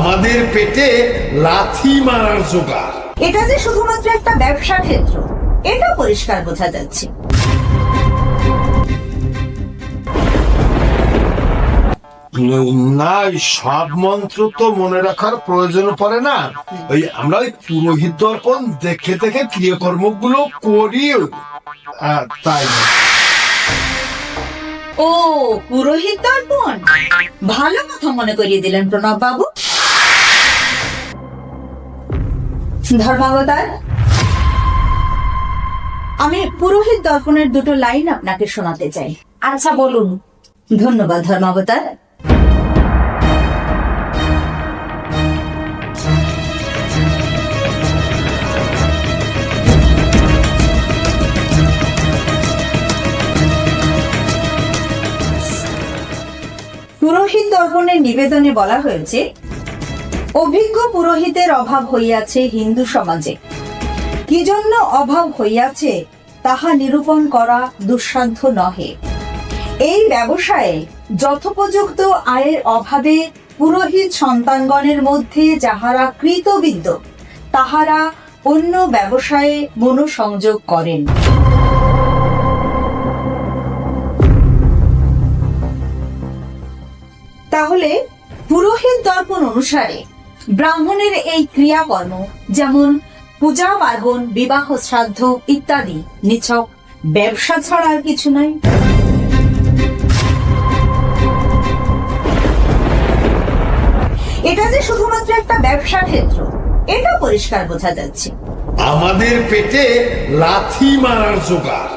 আমাদের পেটে লাথি মারার জোগাড়। এটা যে শুধুমাত্র একটা ব্যবসা ক্ষেত্র এটা পরিষ্কার বোঝা যাচ্ছে। না, সব মন্ত্র তো মনে রাখার প্রয়োজন পড়ে না। আমরা ওই পুরোহিত দর্পণ দেখে দেখে ক্রিয়াকর্ম গুলো করি, তাই। ও পুরোহিত দর্পণ, ভালো কথা মনে করিয়ে দিলেন প্রণব বাবু। ধর্মাবতার, আমি পুরোহিত দর্পণের দুটো লাইন আপনাকে শোনাতে চাই। আচ্ছা বলুন। ধন্যবাদ ধর্মাবতার। পুরোহিত দর্পণের নিবেদনে বলা হয়েছে, অভিজ্ঞ পুরোহিতের অভাব হইয়াছে হিন্দু সমাজে। কি জন্য অভাব হইয়াছে তাহা নিরূপণ করা দুঃসাধ্য নহে। এই ব্যবসায়ে যথোপযুক্ত আয়ের অভাবে পুরোহিত সন্তানগণের মধ্যে যাহারা কৃতবিদ্য তাহারা অন্য ব্যবসায়ে মনোসংযোগ করেন। তাহলে পুরোহিত দর্পণ অনুসারে ব্রাহ্মণের এই ক্রিয়াকর্ম, যেমন পূজা পার্বণ, বিবাহ, শ্রাদ্ধ ইত্যাদি, নিছক ব্যবসা ছাড়া আর কিছু নয়। এটা যে শুধুমাত্র একটা ব্যবসা ক্ষেত্র এটা পরিষ্কার বোঝা যাচ্ছে। আমাদের পেটে লাথি মারার জোগাড়।